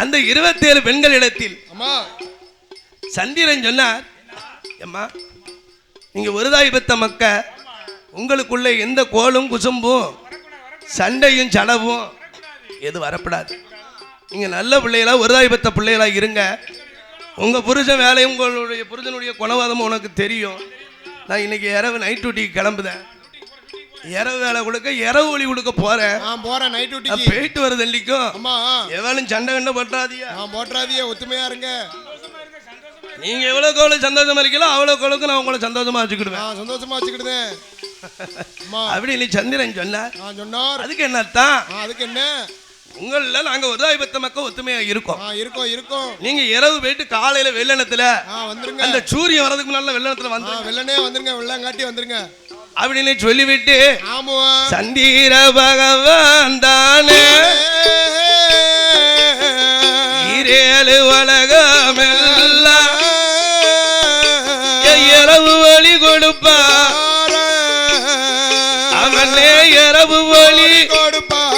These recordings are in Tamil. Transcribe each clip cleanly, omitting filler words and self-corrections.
அந்த 27 பெண்களிடத்தில் சந்திரன் சொன்னார், அம்மா நீங்க ஒருதாய் பெத்த மக்க, உங்களுக்குள்ள எந்த கோலும் குசும்பும் சண்டையும் சடவும் எது வரப்படாது. நீங்க நல்ல பிள்ளைகளா ஒருதாய் பெத்த பிள்ளைகளா இருங்க. உங்க புருஷன் வேலையும் உங்களுடைய புருஷனுடைய குணவாதமும் உனக்கு தெரியும். நான் இன்னைக்கு இரவு நைட் டியூட்டிக்கு கிளம்புதேன். இரவு வேலை கொடுக்க இரவு ஒளி கொடுக்க போறேன். நைட் டியூட்டிக்கு போயிட்டு வருது அள்ளிக்கும். எவ்வளவு சண்டை கண்ட போட்டாதியா ஒத்துமையா இருங்க. நீங்க எவ்வளவுக்கு எவ்வளவு சந்தோஷமா இருக்கீங்களோ அவ்வளவுக்கு நான் உங்களை சந்தோஷமா வச்சுக்கிடுவேன். சந்தோஷமா வச்சுக்கிடுவேன் அப்படி நீ சந்திரன் சொன்னார். அதுக்கு என்னத்தான்? அதுக்கு என்ன? உங்கள நாங்க ஒருதாய் பெத்த மக்கள் ஒத்துமையா இருக்கோம். இருக்கோம். நீங்க இரவு போயிட்டு காலையில வெள்ளனத்துல வந்துருங்க. அந்த சூரியன் வரதுக்கு முன்னால வெள்ளனத்துல வந்து வெள்ளனே வந்துருங்க. வெள்ளங்காட்டி வந்துருங்க அப்படின்னு சொல்லிவிட்டு சந்திர பகவான் தானே இரேழு உலகமெல்லாம் இரவு வழி கொடுப்பார். அவனே இரவு வழி கொடுப்பார்.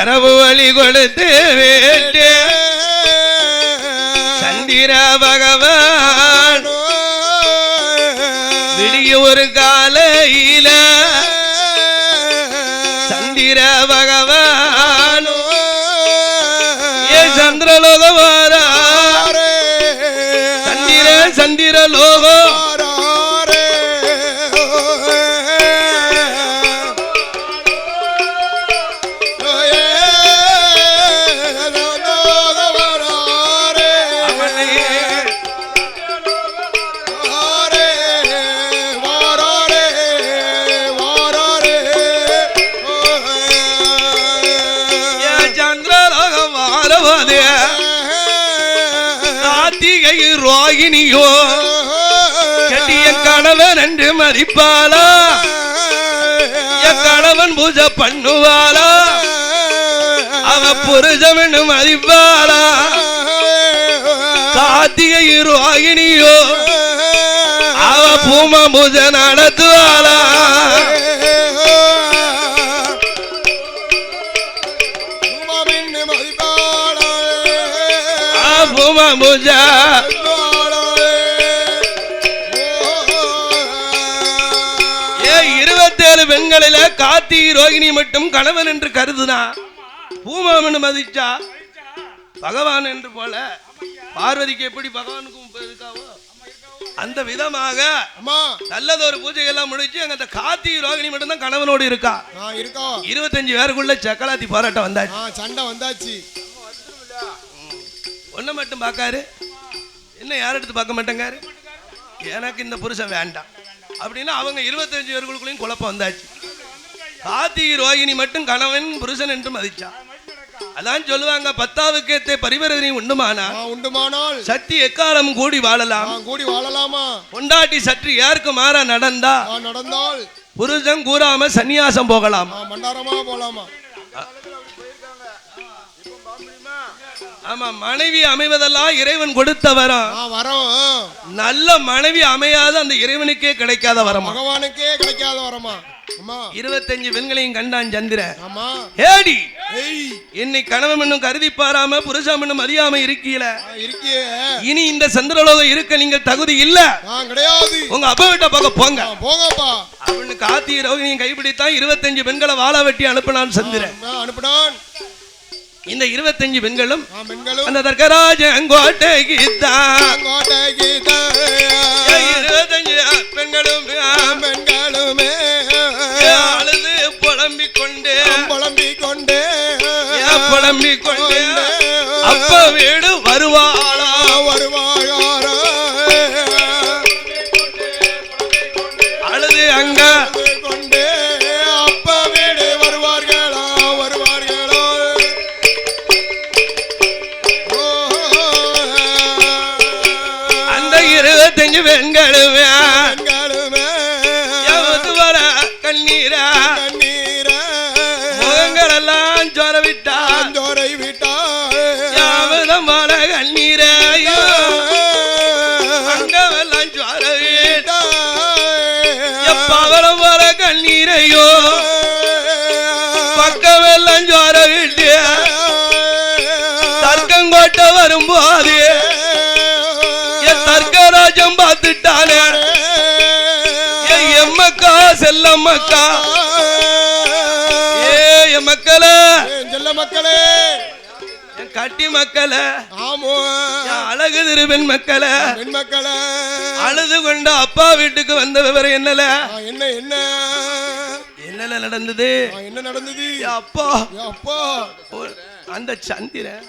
இரவு வழி கொடுத்து வேட்டு சந்திர பகவான் விடிய ஒரு காலையில சந்திர பகவான் சந்திரலோகம் வாரா சந்திரலோகம் ரோகிணியோ கட்டிய கணவன் என்று மதிப்பாளா? கணவன் பூஜை பண்ணுவாளா? அவ புருஷம் என்று மதிப்பாளா? கார்த்திகை ரோகிணியோ அவ பூமா பூஜை நடத்துவாளா? பூமா பூஜா 27 பெண்களில கார்த்திகை ரோகிணி மட்டும் கணவன் என்று கருதுனா, பூமாமன் மதிச்சா பகவான் என்று போல பார்வதிக்கு எப்படி பகவானுக்கும் இருக்காவோ அந்த விதமாக நல்லதொரு பூஜை எல்லாம் முடிச்சு அங்க கார்த்திகை ரோகிணி மட்டும் தான் கணவனோடு இருக்கா. 25 பேருக்குள்ள சக்கலாத்தி போராட்டம் வந்தாச்சு. சண்டை வந்தாச்சு. ஒன்ன மட்டும் பார்க்காரு, என்ன யார் எடுத்து பார்க்க மாட்டேங்காரு. எனக்கு இந்த புருஷன் வேண்டாம் அப்படின்னா அவங்க 25 பேர்களுக்குள்ளேயும் குழப்பம் வந்தாச்சு. கார்த்திகை ரோகிணி மட்டும் கணவன் புருஷன் என்று மதிச்சா. அதான் சொல்லுவாங்க, 10வது பரிவரதனை உண்டுமானால் சக்தி எக்காலம் கூடி வாழலாமா? பொண்டாட்டி சற்று ஏற்கு மாறா நடந்தால் புருஷன் கூறாம சன்னியாசம் போகலாம். ஆமா, மனைவி அமைவதெல்லாம் இறைவன் கொடுத்த வரம். நல்ல மனைவி அமையாத அந்த இறைவனுக்கே கிடைக்காத வரமா, பகவானுக்கே கிடைக்காத வரமா. 25 பெண்களையும் கண்டான் சந்திரன். ஏடி என்னை கணவன் என்னும் கருதி பாராம புருஷம் என்னும் மதியாம இருக்கீல. இனி இந்த சந்திரலோகம் இருக்க நீங்க தகுதி இல்ல, கிடையாது. உங்க அப்பா வீட்டை பார்க்க போங்க அப்படின்னு கார்த்திகை ரோகிணியும் கைப்பிடித்தான் 25 பெண்களை வாழ வெட்டி அனுப்பினான் சந்திரன். இந்த 25 பெண்களும் அந்த தர்கராஜங்கோட்டை கீதான் 25 பெண்களுமே அழுது புலம்பிக் கொண்டே அப்ப வீடு வருவாளா அழுது அங்க அப்ப வீடு வருவார்களா அந்த 25 பெண்களுமே கண்ணீரா கண்ணீர முகங்கள் எல்லாம் ஜோர விட்டா ஜோரை விட்டா யாவதம் போல கண்ணீரையோ அங்கமெல்லாம் ஜோர விட்டா பவளம் போல கண்ணீரையோ பக்கமெல்லாம் ஜோர விட்டு தர்க்கங்கோட்டை வரும்போது என் தர்க்கராஜம் பார்த்துட்டானே எம்மக்கா செல்லம்மக்கா ஏ மக்களே செல்ல மக்களே என் கட்டி மக்களே ஆமோ அழகு திருவெண் மக்களே பெண் மக்களே அழுது கொண்டு அப்பா வீட்டுக்கு வந்த விவரம் என்னல என்ன என்ன என்னல நடந்தது என்ன நடந்தது அப்பா அப்பா அந்த சந்திரன்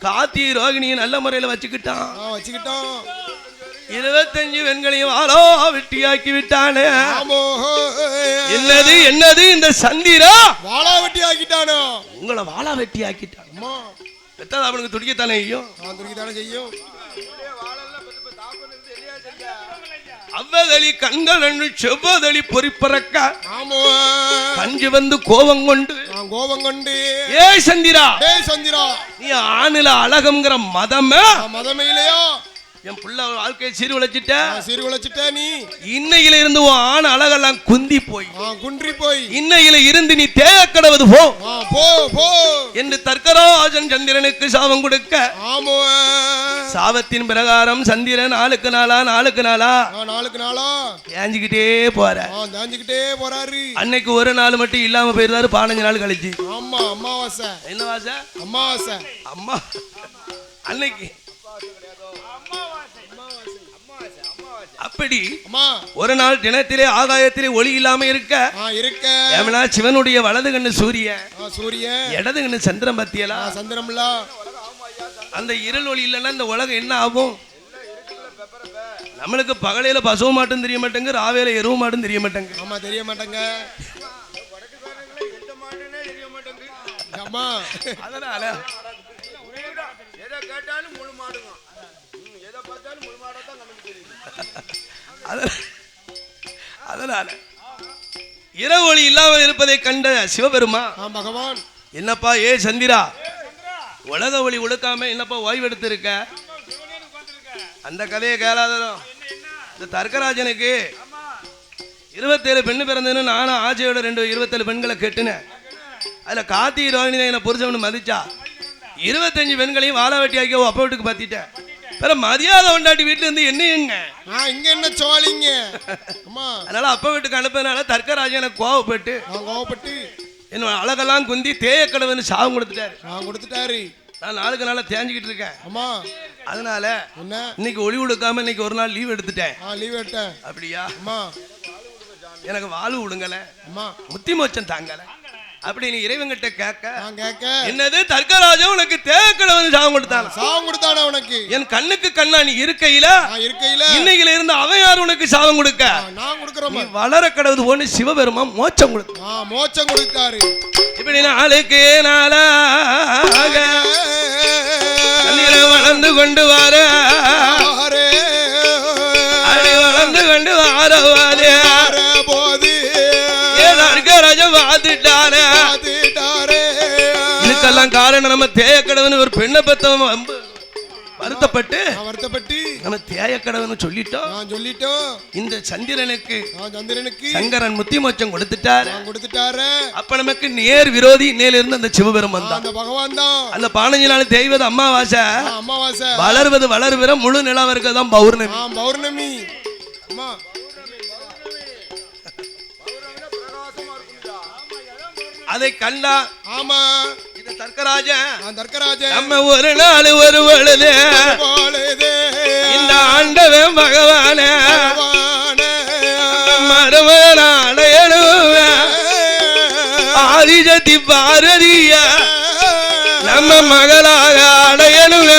காத்தி ரோகிணியை நல்ல முறையில வச்சுக்கிட்டான் வச்சுக்கிட்டான் 25 பெண்களையும் ஆளோ வெட்டியாக்கி விட்டானே என்னது என்னது இந்த சந்திரா வாளா வெட்டி ஆக்கிட்டானோ உங்களை வாளா வெட்டி ஆக்கிட்டான் பெத்தது அவனுக்கு துடிக்கத்தானே ஐயோ துடிக்கத்தானே செய்யும் அவ்வதளி கண்கள் என்று செவ்வதளி பொறிப்பறக்க கஞ்சி வந்து கோபம் கொண்டு ஏ சந்திரா நீ ஆணுல அழகம்ங்கிற மதமே இல்லையா என் புள்ள வாழ்க்கையை சீர்குலைச்சிட்ட நீ இன்னையில இருந்து உன் ஆண் அழகெல்லாம் குந்தி போய் குன்றி போய் இன்னையில இருந்து நீ தேயக்கடவது போ என்று தர்க்கராஜன் சந்திரனுக்கு சாபம் கொடுக்க சாபத்தின் பிரகாரம் சந்திரன் நாளுக்கு நாளா ஏஞ்சிக்கிட்டே போறாரு அன்னைக்கு ஒரு நாள் மட்டும் இல்லாம போயிருந்தாரு 15 நாள் கழிச்சு அமாவாசை என்ன வாசை அமாவாசை அம்மா அன்னைக்கு அப்படி ஒரு நாள் தினத்திலே ஆகாயத்திலே ஒளி இல்லாம இருக்க சிவனுடைய வலது கண்ணு சூரியன் இடது கண்ணு சந்திரன் பத்தியலா அந்த இருள் ஒளி இல்லைன்னா இந்த உலகம் என்ன ஆகும் நம்மளுக்கு பகலையில பசுவ மாட்டும் தெரிய மாட்டேங்க ராவேல எருவ மாட்டும் தெரிய மாட்டேங்க தெரிய மாட்டேங்க அதனால அதனால இரவு ஒளி இல்லாமல் இருப்பதை கண்ட சிவபெருமா பகவான் என்னப்பா ஏ சந்திரா உலக ஒளி ஒழுக்காம என்னப்பா ஓய்வு எடுத்து இருக்க அந்த கதையை கேளாதோ இந்த தர்க்கராஜனுக்கு 27 பெண்ணு பிறந்ததுன்னு நானும் ஆஜையோட 27 பெண்களை கெட்டுனேன் அதுல காத்தி ரோஹிணி என்ன புருஷவனு மதிச்சா 25 பெண்களையும் வாழ வெட்டி ஆக்கி அப்பா வீட்டுக்கு பார்த்திட்டேன் மரியாதை கொண்டாடி வீட்டுல இருந்து என்னங்க இங்க என்ன சோழிங்க அதனால அப்பா வீட்டுக்கு அனுப்பதுனால தர்க்கராஜன் எனக்கு கோவப்பட்டு என்ன அழகெல்லாம் குந்தி தேயக்கடவுன்னு சாபம் கொடுத்துட்டாரு நான் நாளுக்கு நாள தேஞ்சிக்கிட்டு இருக்கேன் அதனால இன்னைக்கு ஒளி கொடுக்காம இன்னைக்கு ஒரு நாள் லீவ் எடுத்துட்டேன் அப்படியா எனக்கு வாழ்வு விடுங்கல முத்தி மோச்சம் தாங்கல அப்படின்னு இறைவன்கிட்ட கேட்க என்னது தர்க்கராஜன் உனக்கு தேக்கடவன் சாபம் கொடுத்தானா உனக்கு என் கண்ணுக்கு கண்ணா நீ இருக்கையில இன்னையில இருந்து அவன் யார் உனக்கு சாபம் கொடுக்க நான் கொடுக்கறேன் வளர கடவுது ஒண்ணு சிவபெருமா மோட்சம் கொடுத்தாரு இப்படி நாளுக்கு நாளாக வளர்ந்து கொண்டு வர வளர்ந்து கொண்டு வாரவாதே போது தர்க்கராஜன் பார்த்துட்டானே இதுக்கெல்லாம் காரணம் நம்ம தேயக்கடவுன்னு ஒரு பெண்ணை பெத்தவன் வருத்தப்பட்டு நம்ம தேயக்கடவுன்னு சொல்லிட்டோம் இந்த சந்திரனுக்கு சங்கரன் முத்தி மோட்சம் கொடுத்துட்டாரு அப்ப நமக்கு நேர் விரோதி இன்னையில இருந்து அந்த சிவபெருமான் தான் அந்த 15 நாள் தெய்வது அமாவாசை வளர்வது வளர்விற முழு நிலவ இருக்கதான் பௌர்ணமி அதை கண்டா இது தர்க்கராஜன் நம்ம ஒரு நாள் ஒரு பொழுது இந்த ஆண்டவன் பகவானே மரமனாடையனுவ ஆதிசக்தி பார்வதிய நம்ம மகளாக அடையனுவ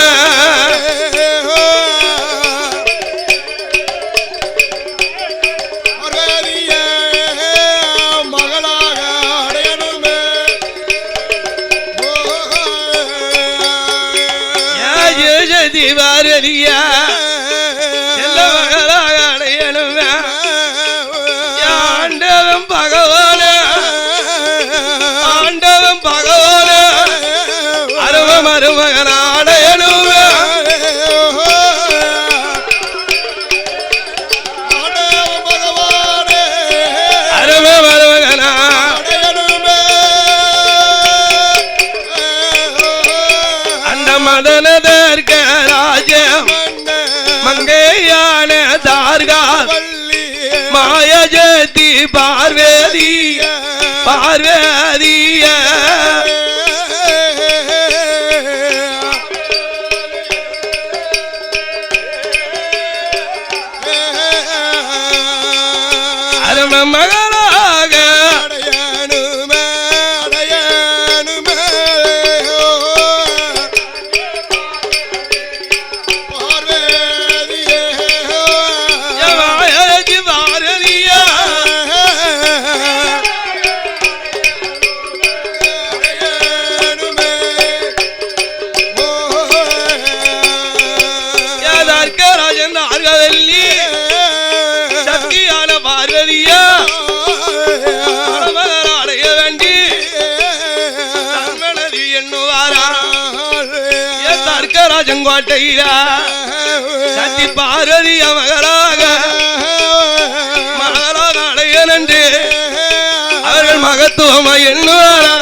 திவாரதியா எல்லா மகளாக அடையனுவ ஆண்டவன் மன்னதற்க ராஜம் மங்கையான தார்கா மாயஜதி பார்வதிய பார்வதிய அரம மகளாக ராஜங்கோட்டையில சத்தி பார்வதி மகளாக மகளாக அடைய நன்று அவர்கள் மகத்துவம் எண்ணுவாரா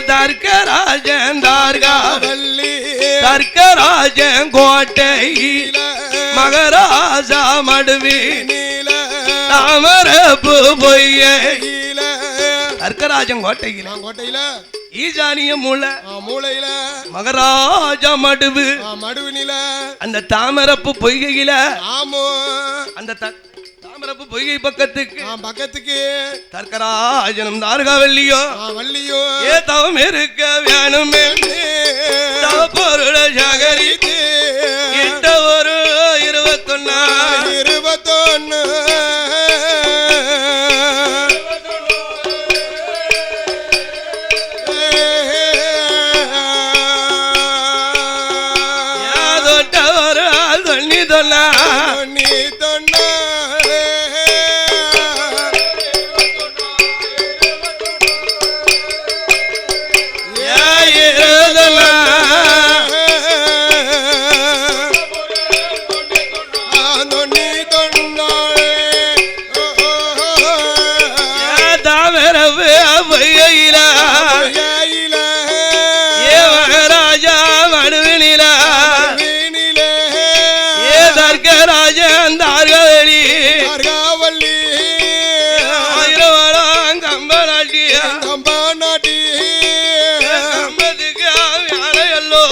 தர்க்கராஜன் தார்காவல்லி தர்க்கராஜன் கோட்டையில மகராஜா மடுவினில தாமரப்பு பொய்யில தர்க்கராஜன் கோட்டையில ஈசானிய மூளையில மகராஜா மடுவு மடுவினில அந்த தாமரப்பு பொய்கையில அந்த தாமரப்பு பொய்கை பக்கத்துக்கு தர்க்கராஜனும் தார்காவல்லியோ ஏ தவம் இருக்க வேணுமே பொருள சகரித்து இட்ட ஒரு 21 யாதொட்டவர் தொண்ணி தொன்னா கம்பனாட்டி கம்பதுக்கு வேலையல்லோ